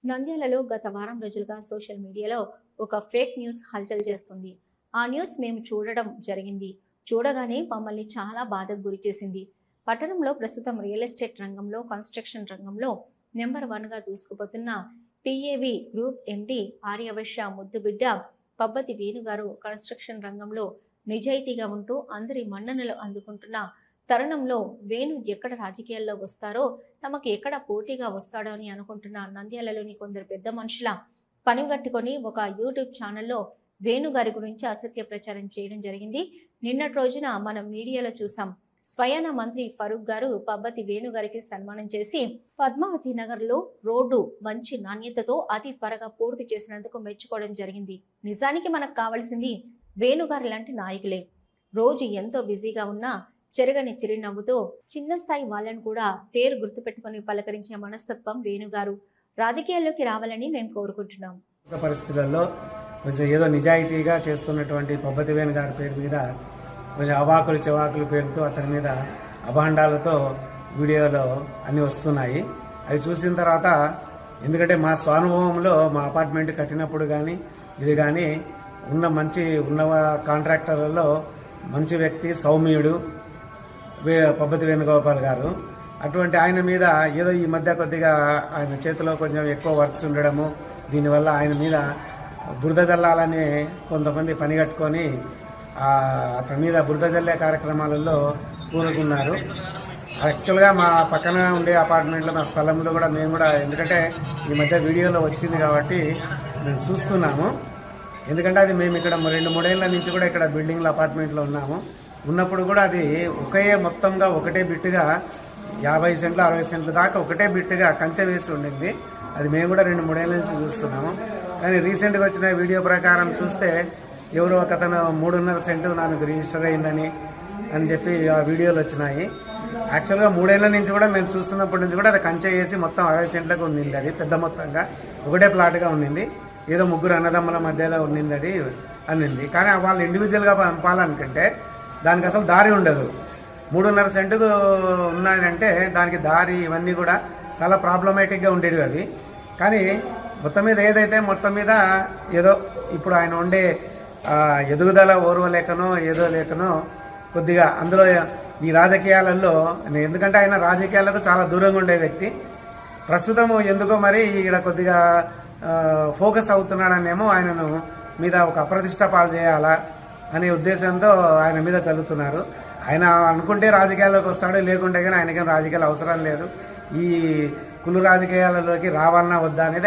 నంద్యాలలో గత వారం రోజులుగా సోషల్ మీడియాలో ఒక ఫేక్ న్యూస్ హల్చల్ చేస్తుంది. ఆ న్యూస్ మేము చూడడం జరిగింది. చూడగానే మమ్మల్ని చాలా బాధకు గురి చేసింది. పట్టణంలో ప్రస్తుతం రియల్ ఎస్టేట్ రంగంలో, కన్స్ట్రక్షన్ రంగంలో నెంబర్ 1గా దూసుకుపోతున్న పిఏవి గ్రూప్ ఎండి ఆర్యవైశ్య ముద్దుబిడ్డ పబ్బతి వేణుగారు కన్స్ట్రక్షన్ రంగంలో నిజాయితీగా ఉంటూ అందరి మన్ననలు అందుకుంటున్న తరుణంలో వేణు ఎక్కడ రాజకీయాల్లో వస్తారో, తమకు ఎక్కడ పోటీగా వస్తాడో అని అనుకుంటున్న నంద్యాలలోని కొందరు పెద్ద మనుషుల పనిగట్టుకొని ఒక యూట్యూబ్ ఛానల్లో వేణు గారి గురించి అసత్య ప్రచారం చేయడం జరిగింది. నిన్నటి రోజున మనం మీడియాలో చూసాం. స్వయాన మంత్రి ఫరూక్ గారు పబ్బతి వేణు గారికి సన్మానం చేసి పద్మావతి నగర్లో రోడ్డు మంచి నాణ్యతతో అతి త్వరగా పూర్తి చేసినందుకు మెచ్చుకోవడం జరిగింది. నిజానికి మనకు కావాల్సింది వేణుగారి లాంటి నాయకులే. రోజు ఎంతో బిజీగా ఉన్నా చెరగని చిరునవ్వుతో చిన్న స్థాయి వాళ్ళని కూడా పేరు గుర్తుపెట్టుకుని పలకరించే మనస్తత్వం వేణుగారు. రాజకీయాల్లోకి రావాలని మేము కోరుకుంటున్నాం. పరిస్థితులలో కొంచెం ఏదో నిజాయితీగా చేస్తున్నటువంటి పబ్బతి వేణు గారి పేరు మీద కొంచెం అవాకులు చెవాకులు పేరుతో అతని మీద అభాండాలతో వీడియోలో అన్నీ వస్తున్నాయి. అవి చూసిన తర్వాత, ఎందుకంటే మా స్వానుభవంలో మా అపార్ట్మెంట్ కట్టినప్పుడు కానీ ఇది కానీ ఉన్న కాంట్రాక్టర్లలో మంచి వ్యక్తి సౌమ్యుడు పబ్బతి వేణుగోపాల్ గారు. అటువంటి ఆయన మీద ఏదో ఈ మధ్య కొద్దిగా ఆయన చేతిలో కొంచెం ఎక్కువ వర్క్స్ ఉండడము, దీనివల్ల ఆయన మీద బురద జల్లాలని కొంతమంది పనిగట్టుకొని అతని మీద బురద జల్లే కార్యక్రమాలలో పూనుకున్నారు. యాక్చువల్గా మా పక్కన ఉండే అపార్ట్మెంట్లో మా స్థలంలో కూడా మేము కూడా, ఎందుకంటే ఈ మధ్య వీడియోలో వచ్చింది కాబట్టి మేము చూస్తున్నాము. ఎందుకంటే అది మేము ఇక్కడ 2-3 ఏళ్ళ నుంచి కూడా ఇక్కడ బిల్డింగ్లో అపార్ట్మెంట్లో ఉన్నప్పుడు కూడా అది మొత్తంగా ఒకటే బిట్టుగా 50 సెంట్లు 60 సెంట్లు దాకా ఒకటే బిట్టుగా కంచె వేసి ఉండింది. అది మేము కూడా 2-3 ఏళ్ళ నుంచి చూస్తున్నాము. కానీ రీసెంట్గా వచ్చిన వీడియో ప్రకారం చూస్తే ఎవరో ఒకతను 3.5 సెంటు నాకు రిజిస్టర్ అయిందని చెప్పి ఆ వీడియోలు వచ్చినాయి. యాక్చువల్గా 3 ఏళ్ళ నుంచి కూడా మేము చూస్తున్నప్పటి నుంచి కూడా అది కంచె వేసి మొత్తం 60 సెంట్లకు ఉండింది. అది పెద్ద మొత్తంగా ఒకటే ప్లాట్గా ఉండింది. ఏదో 3 అన్నదమ్ముల మధ్యలో ఉండింది అది అనింది. కానీ వాళ్ళు ఇండివిజువల్గా పంపాలనుకుంటే దానికి అసలు దారి ఉండదు. 3.5 సెంటుకు ఉన్నాయంటే దానికి దారి ఇవన్నీ కూడా చాలా ప్రాబ్లమేటిక్గా ఉండేవి అవి. కానీ మొత్తం మీద ఏదో ఇప్పుడు ఆయన ఉండే ఎదుగుదల ఓర్వలేకనో ఏదో లేకనో కొద్దిగా అందులో ఈ రాజకీయాలలో, ఎందుకంటే ఆయన రాజకీయాలకు చాలా దూరంగా ఉండే వ్యక్తి, ప్రస్తుతం ఎందుకో మరి ఇక్కడ కొద్దిగా ఫోకస్ అవుతున్నాడనేమో ఆయనను మీద ఒక అప్రతిష్ట పాలు చేయాలా అనే ఉద్దేశంతో ఆయన మీద చల్లుతున్నారు. ఆయన అనుకుంటే రాజకీయాల్లోకి వస్తాడు, లేకుంటే కానీ ఆయనకేం రాజకీయాలు అవసరం లేదు. ఈ కులు రాజకీయాలలోకి రావాలన్నా వద్దా అనేది